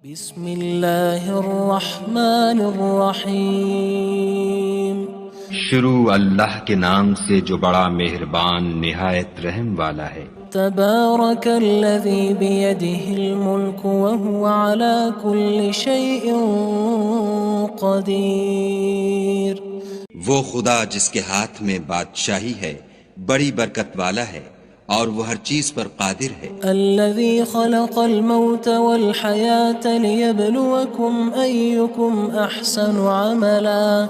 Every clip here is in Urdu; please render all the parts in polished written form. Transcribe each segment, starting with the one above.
بسم اللہ الرحمن الرحیم شروع اللہ کے نام سے جو بڑا مہربان نہایت رحم والا ہے۔ تبارک الذی بیدہ الملک وہو علی کل شیء قدیر۔ وہ خدا جس کے ہاتھ میں بادشاہی ہے بڑی برکت والا ہے اور وہ ہر چیز پر قادر ہے۔ الذی خلق الموت والحیاة لیبلوکم ایکم احسن عملا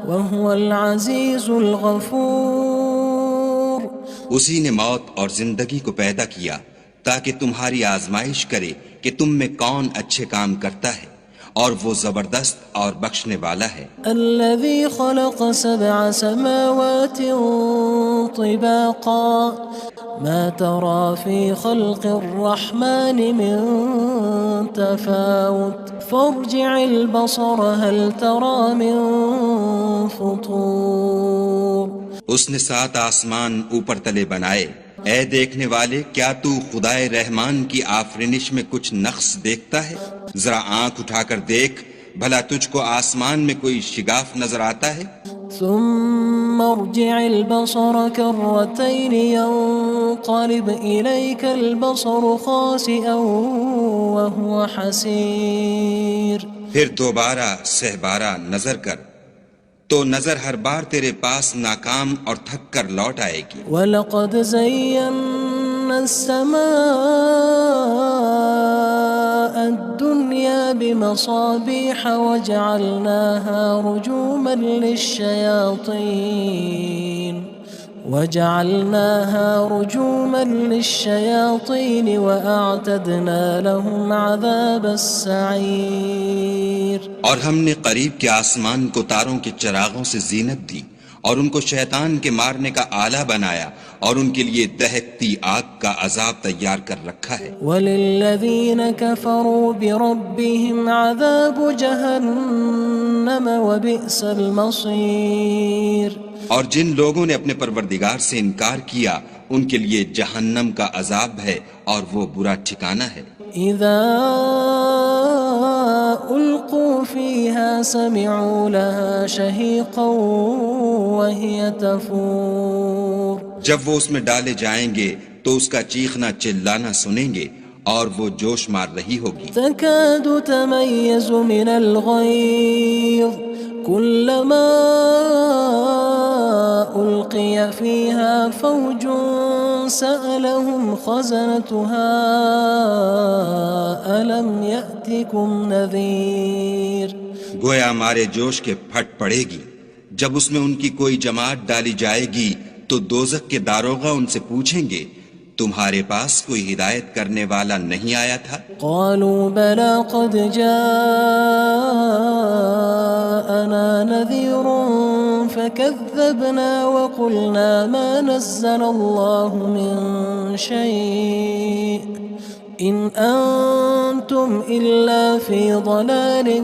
وہو العزیز الغفور۔ اسی نے موت اور زندگی کو پیدا کیا تاکہ تمہاری آزمائش کرے کہ تم میں کون اچھے کام کرتا ہے، اور وہ زبردست اور بخشنے والا ہے۔ الذي خلق 7 سماوات طباقا ما ترى في خلق الرحمن من تفاوت فارجع البصر هل ترى من فطور۔ اس نے 7 آسمان اوپر تلے بنائے، اے دیکھنے والے کیا تو خدائے رحمان کی آفرینش میں کچھ نقص دیکھتا ہے؟ ذرا آنکھ اٹھا کر دیکھ، بھلا تجھ کو آسمان میں کوئی شگاف نظر آتا ہے؟ ثم ارجع البصر كرتين ينقلب إليك البصر خاسئا وهو حسير۔ پھر دوبارہ سہبارہ نظر کر تو نظر ہر بار تیرے پاس ناکام اور تھک کر لوٹ آئے گی۔ وَلَقَدْ زَيَّنَّا السَّمَاءَ الدُّنْيَا بِمَصَابِيحَ وَجَعَلْنَاهَا رُجُومًا لِلشَّيَاطِينِ وَأَعْتَدْنَا لَهُمْ عَذَابَ السَّعِيرِ۔ اور ہم نے قریب کے آسمان کو تاروں کے چراغوں سے زینت دی اور ان کو شیطان کے مارنے کا آلہ بنایا، اور ان کے لیے دہکتی آگ کا عذاب تیار کر رکھا ہے۔ وَلِلَّذِينَ كَفَرُوا بِرَبِّهِمْ عَذَابُ جَهَنَّمَ وَبِئْسَ الْمَصِيرُ۔ اور جن لوگوں نے اپنے پروردگار سے انکار کیا ان کے لیے جہنم کا عذاب ہے اور وہ برا ٹھکانہ ہے۔ اذا القوا فيها سمعوا لها شهيقا وهي تفور۔ جب وہ اس میں ڈالے جائیں گے تو اس کا چیخنا چلانا سنیں گے اور وہ جوش مار رہی ہوگی۔ تكاد تميز من الغيظ كلما ألقي فيها فوج سألهم خزنتها ألم يأتكم نذير۔ گویا مارے جوش کے پھٹ پڑے گی جب اس میں ان کی کوئی جماعت ڈالی جائے گی تو دوزخ کے داروغہ ان سے پوچھیں گے تمہارے پاس کوئی ہدایت کرنے والا نہیں آیا تھا؟ قالوا بلى قد جاءنا نذير فكذبنا وقلنا ما نزل الله من شيء إن أنتم إلا في ضلال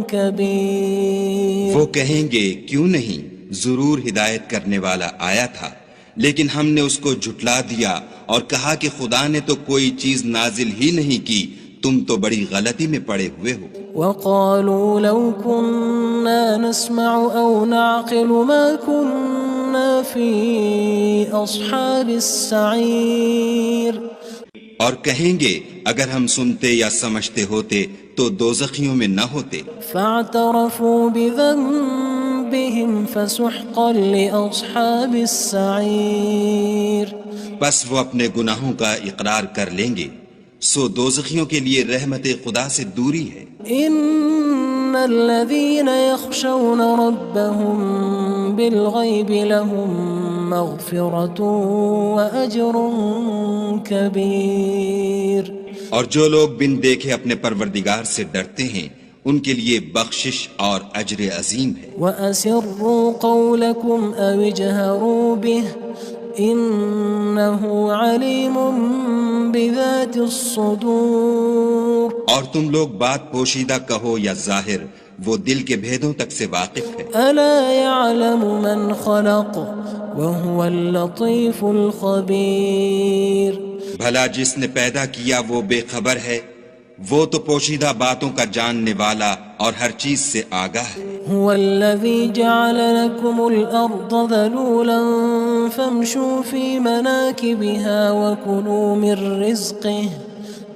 كبير۔ وہ کہیں گے کیوں نہیں، ضرور ہدایت کرنے والا آیا تھا، لیکن ہم نے اس کو جھٹلا دیا اور کہا کہ خدا نے تو کوئی چیز نازل ہی نہیں کی، تم تو بڑی غلطی میں پڑے ہوئے ہو۔ وقالوا لو كنا نسمع أو نعقل ما كنا في أصحاب السعير۔ اور کہیں گے اگر ہم سنتے یا سمجھتے ہوتے تو دوزخیوں میں نہ ہوتے۔ فاعترفوا بذنبهم فسحقا لأصحاب السعير۔ بس وہ اپنے گناہوں کا اقرار کر لیں گے، سو دوزخیوں کے لیے رحمت خدا سے دوری ہے۔ ان الذين يخشون ربهم بالغيب لهم مغفرة وأجر كبير۔ اور جو لوگ بن دیکھے اپنے پروردگار سے ڈرتے ہیں ان کے لیے بخشش اور اجر عظیم ہے۔ وَأَسِرُّوا قَوْلَكُمْ أَوِ اجْهَرُوا بِهِ إِنَّهُ عَلِيمٌ بِذَاتِ الصُّدُورِ۔ اور تم لوگ بات پوشیدہ کہو یا ظاہر، وہ دل کے بھیدوں تک سے واقف ہے۔ أَلَا يَعْلَمُ مَنْ خَلَقَ وَهُوَ اللَّطِيفُ الْخَبِيرُ۔ بھلا جس نے پیدا کیا وہ بے خبر ہے، وہ تو پوشیدہ باتوں کا جاننے والا اور ہر چیز سے آگاہ ہے۔ هو الذي جعل لكم الأرض ذلولا فامشوا في مناكبها وكلوا من رزقه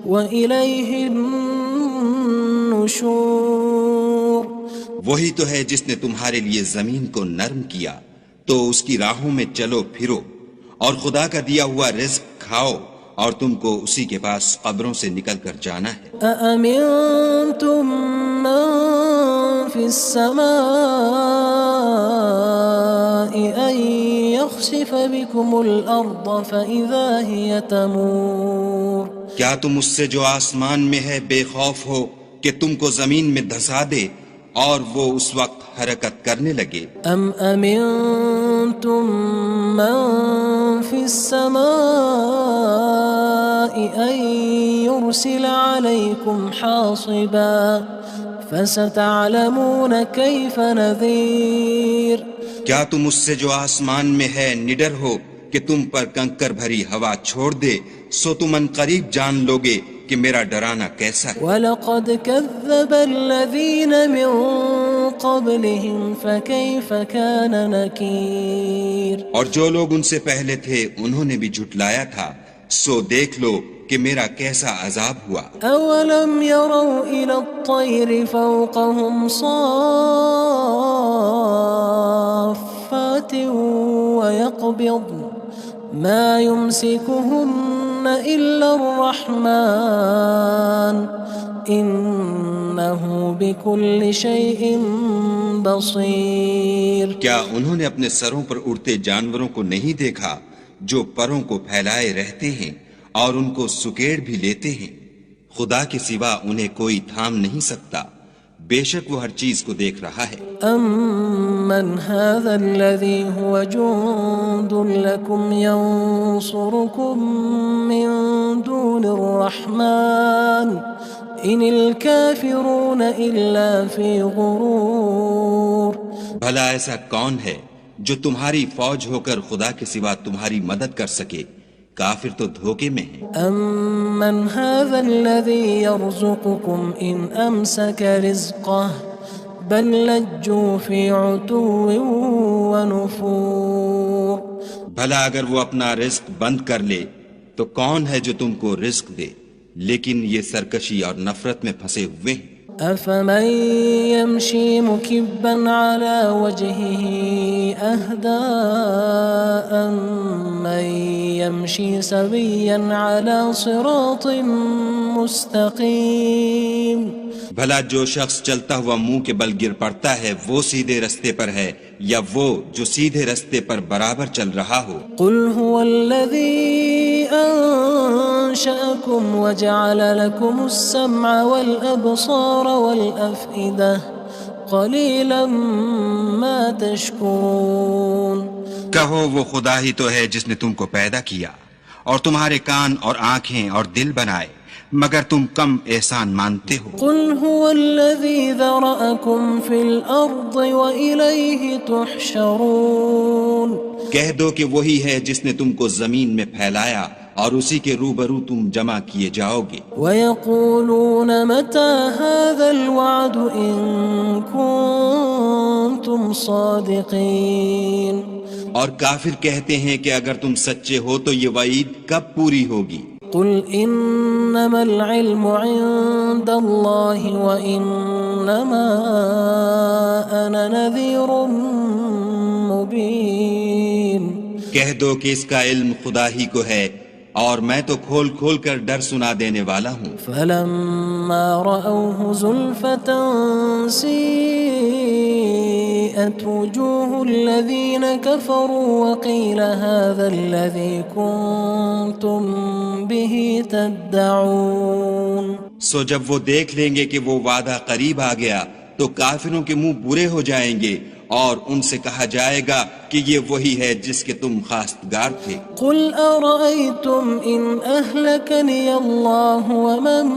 وإليه النشور۔ وہی تو ہے جس نے تمہارے لیے زمین کو نرم کیا تو اس کی راہوں میں چلو پھرو اور خدا کا دیا ہوا رزق کھاؤ اور تم کو اسی کے پاس قبروں سے نکل کر جانا ہے۔ أأمنتم من في السماء أن يخسف بكم الأرض فإذا هي تمور۔ کیا تم اس سے جو آسمان میں ہے بے خوف ہو کہ تم کو زمین میں دھسا دے اور وہ اس وقت حرکت کرنے لگے؟ أم أمنتم من في السماء أن يرسل عليكم حاصبا فستعلمون كيف نذير۔ کیا تم اس سے جو آسمان میں ہے نڈر ہو کہ تم پر کنکر بھری ہوا چھوڑ دے، سو تم ان قریب جان لوگے کہ میرا ڈرانا کیسا ہے۔ وَلَقَدْ كَذَّبَ الَّذِينَ مِن قَبْلِهِمْ فَكَيْفَ كَانَ نَكِيرٌ۔ اور جو لوگ ان سے پہلے تھے انہوں نے بھی جھٹلایا تھا، سو دیکھ لو کہ میرا کیسا عذاب ہوا۔ أَوَلَمْ يَرَوْا إِلَى الطَّيْرِ فَوْقَهُمْ صَافَّاتٍ وَيَقْبِضْنَ مَا يُمْسِكُهُنَّ إِلَّا الرَّحْمَنُ إِنَّهُ بِكُلِّ شَيْءٍ بَصِيرٌ۔ کیا انہوں نے اپنے سروں پر اڑتے جانوروں کو نہیں دیکھا جو پروں کو پھیلائے رہتے ہیں اور ان کو سکیڑ بھی لیتے ہیں؟ خدا کے سوا انہیں کوئی تھام نہیں سکتا، بے شک وہ ہر چیز کو دیکھ رہا ہے۔ أَمَّنْ هَذَا الَّذِي هُوَ جُندٌ لَكُمْ يَنصُرُكُم مِّن دُونِ الرَّحْمَنِ إِنِ الْكَافِرُونَ إِلَّا فِي غُرُورٍ۔ بھلا ایسا کون ہے جو تمہاری فوج ہو کر خدا کے سوا تمہاری مدد کر سکے؟ کافر تو دھوکے میں ہیں۔ أَمَّنْ هَذَا الَّذِي يَرْزُقُكُمْ إِنْ أَمْسَكَ رِزْقَهُ بَلْ لَجُّوا فِي عُتُوٍّ وَنُفُورٍ۔ بھلا اگر وہ اپنا رزق بند کر لے تو کون ہے جو تم کو رزق دے، لیکن یہ سرکشی اور نفرت میں پھنسے ہوئے ہیں۔ أَفَمَن يَمْشِي مُكِبًّا عَلَى وَجْهِهِ أَهْدَىٰ أَمَّن يَمْشِي سَوِيًّا عَلَى صِرَاطٍ مُّسْتَقِيمٍ۔ بھلا جو شخص چلتا ہوا منہ کے بل گر پڑتا ہے وہ سیدھے رستے پر ہے یا وہ جو سیدھے رستے پر برابر چل رہا ہو؟ قُلْ هُوَ الَّذِي أَنشَأَكُمْ وَجَعَلَ لَكُمُ السَّمْعَ وَالْأَبْصَارَ وَالْأَفْئِدَةَ قَلِيلًا مَا تَشْكُرُونَ۔ کہو وہ خدا ہی تو ہے جس نے تم کو پیدا کیا اور تمہارے کان اور آنکھیں اور دل بنائے، مگر تم کم احسان مانتے ہو۔ قُلْ هُوَ الَّذِي ذَرَأَكُمْ فِي الْأَرْضِ وَإِلَيْهِ تُحْشَرُونَ۔ کہہ دو کہ وہی ہے جس نے تم کو زمین میں پھیلایا اور اسی کے روبرو تم جمع کیے جاؤ گے۔ وَيَقُولُونَ مَتَى هَذَا الْوَعْدُ إِن كُنتُمْ صَادِقِينَ۔ اور کافر کہتے ہیں کہ اگر تم سچے ہو تو یہ وعید کب پوری ہوگی؟ قُلْ إِنَّمَا الْعِلْمُ عِندَ اللَّهِ وَإِنَّمَا أَنَا نَذِيرٌ مُّبِينٌ۔ کہہ دو کہ اس کا علم خدا ہی کو ہے اور میں تو کھول کھول کر ڈر سنا دینے والا ہوں۔ فَلَمَّا رَأَوْهُ زُلْفَةً سِيئَتْ وُجُوهُ الَّذِينَ كَفَرُوا وَقِيلَ هَذَا الَّذِي كُنتُم بِهِ تَدَّعُونَ۔ سو جب وہ دیکھ لیں گے کہ وہ وعدہ قریب آ گیا تو کافروں کے منہ برے ہو جائیں گے اور ان سے کہا جائے گا کہ یہ وہی ہے جس کے تم خواستگار تھے۔ قُلْ أَرَأَيْتُمْ إِنْ أَهْلَكَنِيَ اللَّهُ وَمَن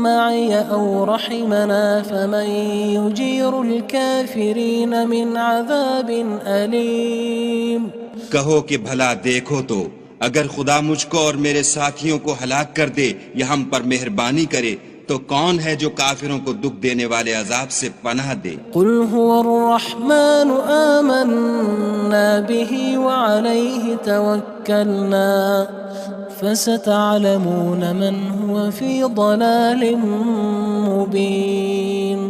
مَّعِيَ أَوْ رَحِمَنَا فَمَن يُجِيرُ الْكَافِرِينَ مِنْ عَذَابٍ أَلِيمٍ۔ کہو کہ بھلا دیکھو تو اگر خدا مجھ کو اور میرے ساتھیوں کو ہلاک کر دے یا ہم پر مہربانی کرے تو کون ہے جو کافروں کو دکھ دینے والے عذاب سے پناہ دے؟ قل هو الرحمن آمنا به وعليه توكلنا فستعلمون من هو في ضلال مبين.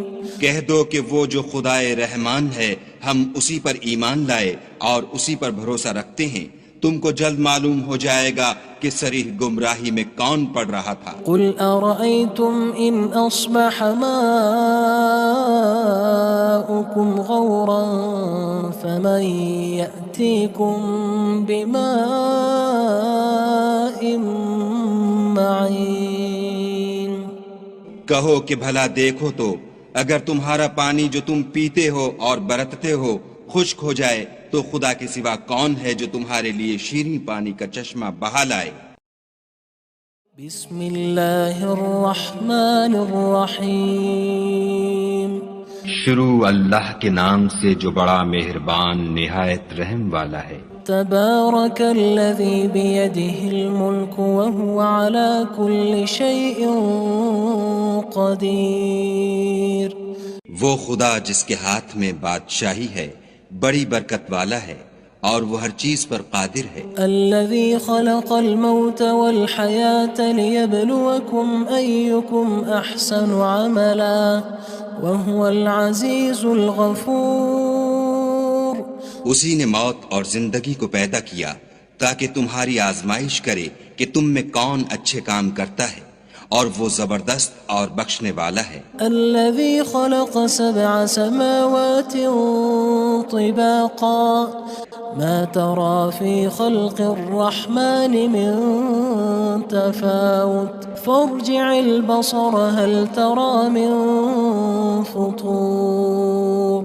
کہہ دو کہ وہ جو خدائے رحمان ہے ہم اسی پر ایمان لائے اور اسی پر بھروسہ رکھتے ہیں، تم کو جلد معلوم ہو جائے گا کہ صریح گمراہی میں کون پڑ رہا تھا. قل أرأيتم إن أصبح ماؤكم غورا فمن يأتيكم بماء معين. کہو کہ بھلا دیکھو تو اگر تمہارا پانی جو تم پیتے ہو اور برتتے ہو خشک ہو جائے تو خدا کے سوا کون ہے جو تمہارے لیے شیریں پانی کا چشمہ بہا لائے. بسم اللہ الرحمن الرحیم. شروع اللہ کے نام سے جو بڑا مہربان نہایت رحم والا ہے. تبارک الذی بیدہ الملک وہو علی کل شیء قدیر. وہ خدا جس کے ہاتھ میں بادشاہی ہے بڑی برکت والا ہے اور وہ ہر چیز پر قادر ہے. الذي خلق الموت والحياة ليبلوكم أيكم أحسن عملا وهو العزيز الغفور. اسی نے موت اور زندگی کو پیدا کیا تاکہ تمہاری آزمائش کرے کہ تم میں کون اچھے کام کرتا ہے اور وہ زبردست اور بخشنے والا ہے. الذي خلق 7 سماوات طباقا ما ترى في خلق الرحمن من تفاوت فارجع البصر هل ترى من فطور.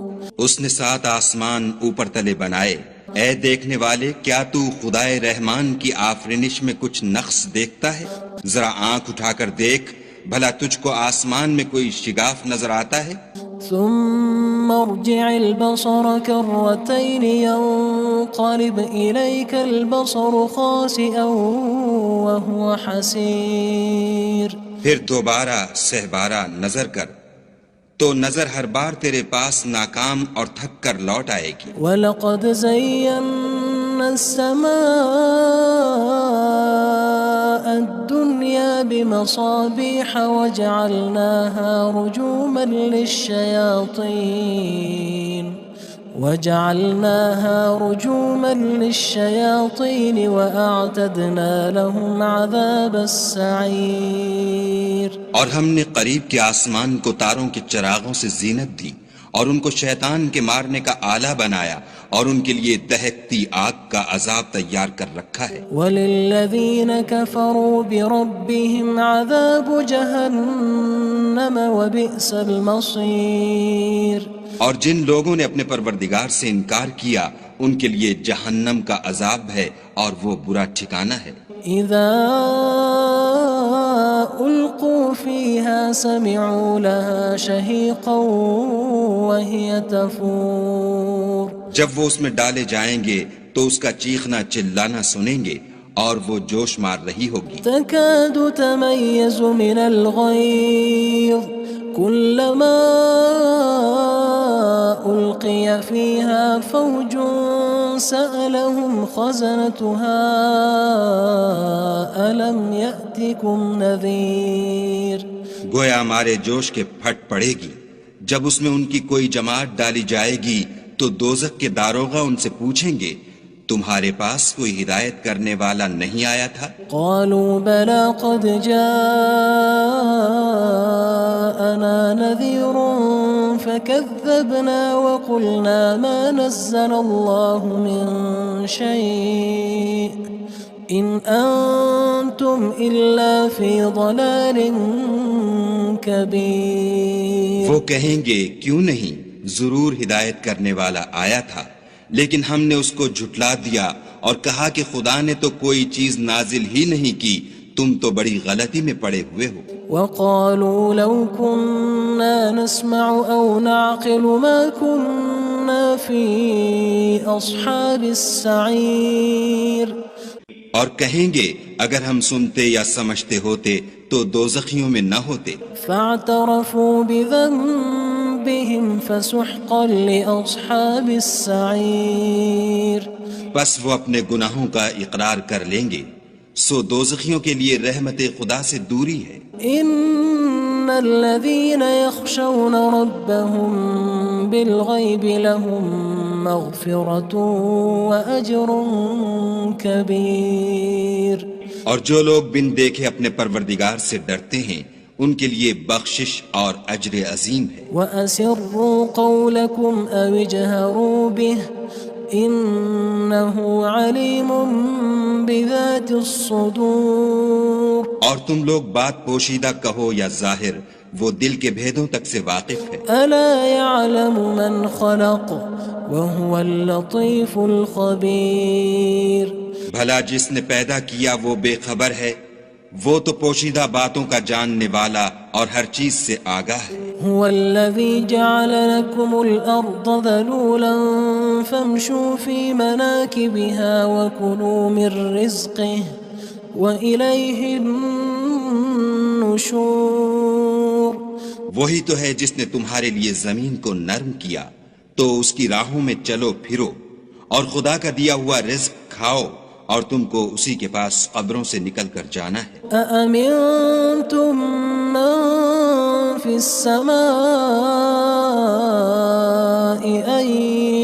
اس نے 7 آسمان اوپر تلے بنائے. اے دیکھنے والے کیا تو خدائے رحمان کی آفرینش میں کچھ نقص دیکھتا ہے؟ ذرا آنکھ اٹھا کر دیکھ بھلا تجھ کو آسمان میں کوئی شگاف نظر آتا ہے؟ ثم ارجع البصر كرتين ينقلب إليك البصر خاسئا وهو حسير. پھر دوبارہ سہبارہ نظر کر تو نظر ہر بار تیرے پاس ناکام اور تھک کر لوٹ آئے گی. وَلَقَدْ زَيَّنَّا السَّمَاءَ الدُّنْيَا بِمَصَابِيحَ وَجَعَلْنَاهَا رُجُومًا لِلشَّيَاطِينِ وَأَعْتَدْنَا لَهُمْ عَذَابَ السَّعِيرِ. اور ہم نے قریب کے آسمان کو تاروں کے چراغوں سے زینت دی اور ان کو شیطان کے مارنے کا آلہ بنایا اور ان کے لیے دہکتی آگ کا عذاب تیار کر رکھا ہے. وَلِلَّذِينَ كَفَرُوا بِرَبِّهِمْ عَذَابُ جَهَنَّمَ وَبِئْسَ الْمَصِيرُ. اور جن لوگوں نے اپنے پروردگار سے انکار کیا ان کے لیے جہنم کا عذاب ہے اور وہ برا ٹھکانہ ہے. اذا القوا فيها سمعوا لها شهيقا وهي تفور. جب وہ اس میں ڈالے جائیں گے تو اس کا چیخنا چلانا سنیں گے اور وہ جوش مار رہی ہوگی. تكاد تميز من الغيظ كلما ألقي فيها فوج سألهم خزنتها ألم يأتكم نذير. گویا ہمارے جوش کے پھٹ پڑے گی جب اس میں ان کی کوئی جماعت ڈالی جائے گی تو دوزخ کے داروغہ ان سے پوچھیں گے تمہارے پاس کوئی ہدایت کرنے والا نہیں آیا تھا؟ قالوا بلى قد جاءنا نذير فكذبنا وقلنا ما نزل الله من شيء إن أنتم إلا في ضلال كبير. وہ کہیں گے کیوں نہیں، ضرور ہدایت کرنے والا آیا تھا لیکن ہم نے اس کو جھٹلا دیا اور کہا کہ خدا نے تو کوئی چیز نازل ہی نہیں کی، تم تو بڑی غلطی میں پڑے ہوئے ہو. وقالوا لو كنا نسمع أو نعقل ما كنا في أصحاب السعير. اور کہیں گے اگر ہم سنتے یا سمجھتے ہوتے تو دوزخیوں میں نہ ہوتے. فاعترفوا بذنبهم فسحقا لأصحاب السعير. بس وہ اپنے گناہوں کا اقرار کر لیں گے، سو دوزخیوں کے لیے رحمت خدا سے دوری ہے. ان الذين يخشون ربهم بالغيب لهم مغفرة واجر كبير. اور جو لوگ بن دیکھے اپنے پروردگار سے ڈرتے ہیں ان کے لیے بخشش اور اجر عظیم ہے. واسروا قولكم او اجهروا به انه عليم بذات الصدور. اور تم لوگ بات پوشیدہ کہو یا ظاہر، وہ دل کے بھیدوں تک سے واقف ہے. الا يعلم من خلق وهو اللطيف الخبير. بھلا جس نے پیدا کیا وہ بے خبر ہے، وہ تو پوشیدہ باتوں کا جاننے والا اور ہر چیز سے آگاہ ہے. هو الذي جعل لكم الأرض ذلولا فامشوا في مناكبها وكلوا من رزقه وإليه النشور. وہی تو ہے جس نے تمہارے لیے زمین کو نرم کیا تو اس کی راہوں میں چلو پھرو، اور خدا کا دیا ہوا رزق کھاؤ، اور تم کو اسی کے پاس قبروں سے نکل کر جانا ہے. أأمنتم من في السماء أن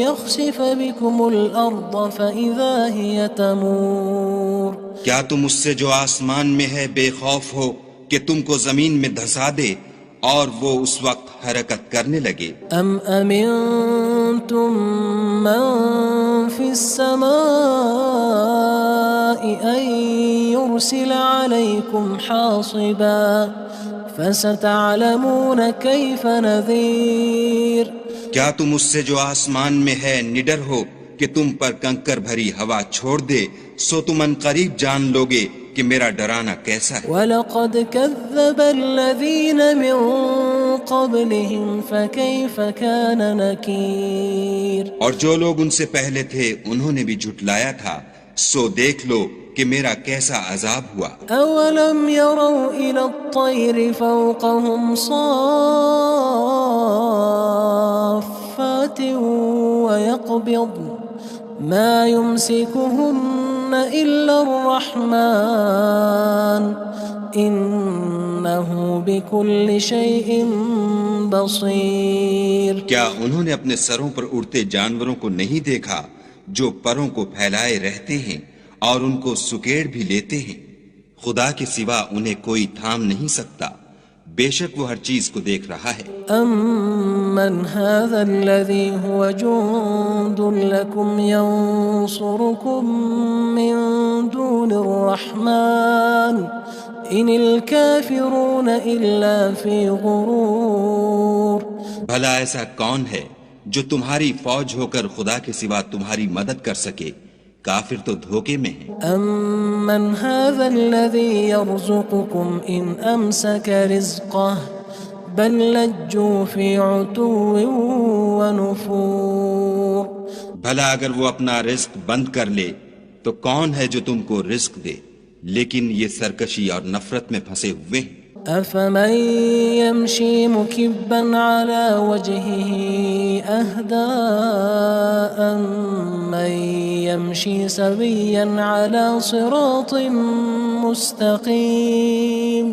يخسف بكم الأرض فإذا هي تمور. کیا تم اس سے جو آسمان میں ہے بے خوف ہو کہ تم کو زمین میں دھسا دے اور وہ اس وقت حرکت کرنے لگے؟ ام امنتم من في السماء ان يرسل عليكم حاصبا فستعلمون كيف نذير. کیا تم اس سے جو آسمان میں ہے نڈر ہو کہ تم پر کنکر بھری ہوا چھوڑ دے، سو تم ان قریب جان لوگے کہ میرا ڈرانا کیسا ہے. وَلَقَدْ كَذَّبَ الَّذِينَ مِن قَبْلِهِمْ فَكَيْفَ كَانَ نَكِيرٌ. اور جو لوگ ان سے پہلے تھے انہوں نے بھی جھٹلایا تھا، سو دیکھ لو کہ میرا کیسا عذاب ہوا. أَوَلَمْ يَرَوْا إِلَى الطَّيْرِ فَوْقَهُمْ صَافَّاتٍ وَيَقْبِضْنَ مَا يُمْسِكُهُنَّ إِلَّا الرَّحْمَنُ إِنَّهُ بِكُلِّ شَيْءٍ بَصِيرٌ. کیا انہوں نے اپنے سروں پر اڑتے جانوروں کو نہیں دیکھا جو پروں کو پھیلائے رہتے ہیں اور ان کو سکیڑ بھی لیتے ہیں؟ خدا کے سوا انہیں کوئی تھام نہیں سکتا، بے شک وہ ہر چیز کو دیکھ رہا ہے. أَمَّنْ هَذَا الَّذِي هُوَ جُندٌ لَكُمْ يَنصُرُكُم مِّن دُونِ الرَّحْمَنِ إِنِ الْكَافِرُونَ إِلَّا فِي غُرُورٍ. بھلا ایسا کون ہے جو تمہاری فوج ہو کر خدا کے سوا تمہاری مدد کر سکے؟ کافر تو دھوکے میں ہیں. أَمَّنْ هَذَا الَّذِي يَرْزُقُكُمْ إِنْ أَمْسَكَ رِزْقَهُ بَلْ لَجُّوا فِي عُتُوٍّ وَنُفُورٍ. بھلا اگر وہ اپنا رزق بند کر لے تو کون ہے جو تم کو رزق دے، لیکن یہ سرکشی اور نفرت میں پھنسے ہوئے ہیں. أَفَمَن يَمْشِي مُكِبًّا عَلَى وَجْهِهِ أَهْدَىٰ أَمَّن يَمْشِي سَوِيًّا عَلَى صِرَاطٍ مُّسْتَقِيمٍ.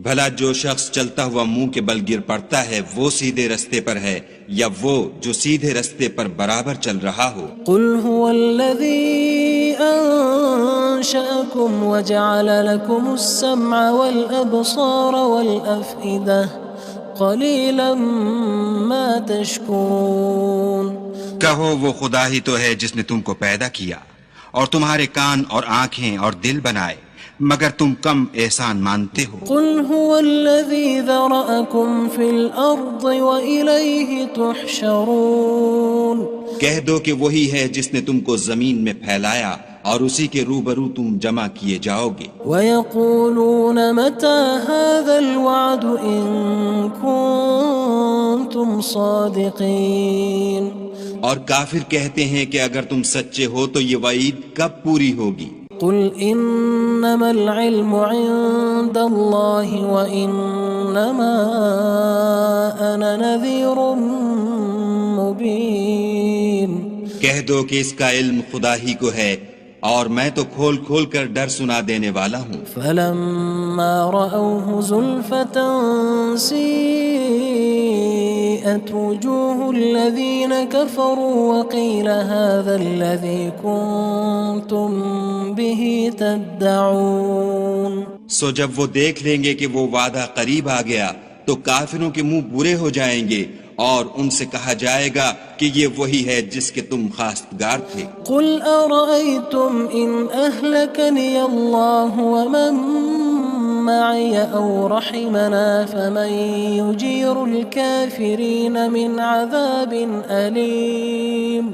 بھلا جو شخص چلتا ہوا منہ کے بل گر پڑتا ہے وہ سیدھے رستے پر ہے یا وہ جو سیدھے رستے پر برابر چل رہا ہو؟ قُلْ هُوَ الَّذِي أَنشَأَكُمْ وَجَعَلَ لَكُمُ السَّمْعَ وَالْأَبْصَارَ وَالْأَفْئِدَةَ قَلِيلًا مَا تَشْكُرُونَ. کہو وہ خدا ہی تو ہے جس نے تم کو پیدا کیا اور تمہارے کان اور آنکھیں اور دل بنائے، مگر تم کم احسان مانتے ہو. قُلْ هُوَ الَّذِي ذَرَأَكُمْ فِي الْأَرْضِ وَإِلَيْهِ تُحْشَرُونَ. کہہ دو کہ وہی ہے جس نے تم کو زمین میں پھیلایا اور اسی کے روبرو تم جمع کیے جاؤ گے. وَيَقُولُونَ مَتَى هَذَا الْوَعْدُ إِن كُنتُمْ صَادِقِينَ. اور کافر کہتے ہیں کہ اگر تم سچے ہو تو یہ وعید کب پوری ہوگی؟ قل انما العلم عند الله وانما انا نذير مبين. کہہ دو کہ اس کا علم خدا ہی کو ہے اور میں تو کھول کھول کر ڈر سنا دینے والا ہوں. فلما رأوه زلفة سيئت وجوه الذين كفروا وقيل هذا الذي كنتم به تدعون. سو جب وہ دیکھ لیں گے کہ وہ وعدہ قریب آ گیا تو کافروں کے منہ برے ہو جائیں گے اور ان سے کہا جائے گا کہ یہ وہی ہے جس کے تم خواستگار تھے. قل أرأيتم إن أهلكني الله ومن معي أو رحمنا فمن يجير الكافرين من عذاب أليم.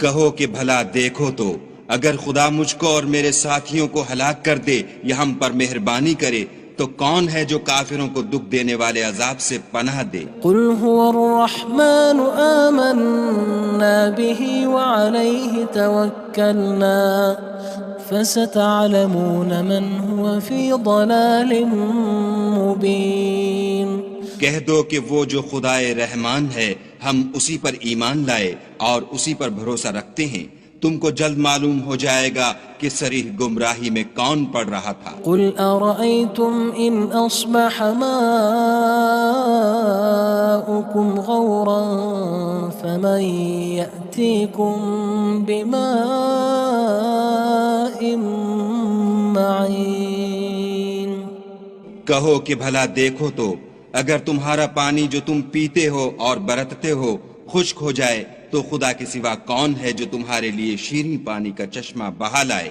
کہو کہ بھلا دیکھو تو اگر خدا مجھ کو اور میرے ساتھیوں کو ہلاک کر دے یا ہم پر مہربانی کرے تو کون ہے جو کافروں کو دکھ دینے والے عذاب سے پناہ دے. قل هو الرحمن آمنا به وعليه توكلنا فستعلمون من هو في ضلال مبين. کہہ دو کہ وہ جو خدائے رحمان ہے ہم اسی پر ایمان لائے اور اسی پر بھروسہ رکھتے ہیں، تم کو جلد معلوم ہو جائے گا کہ صریح گمراہی میں کون پڑ رہا تھا. قل أرأيتم إن أصبح ماؤكم غورا فمن يأتيكم بماء معين. کہو کہ بھلا دیکھو تو اگر تمہارا پانی جو تم پیتے ہو اور برتتے ہو خشک ہو جائے تو خدا کے سوا کون ہے جو تمہارے لیے شیریں پانی کا چشمہ بہا لائے.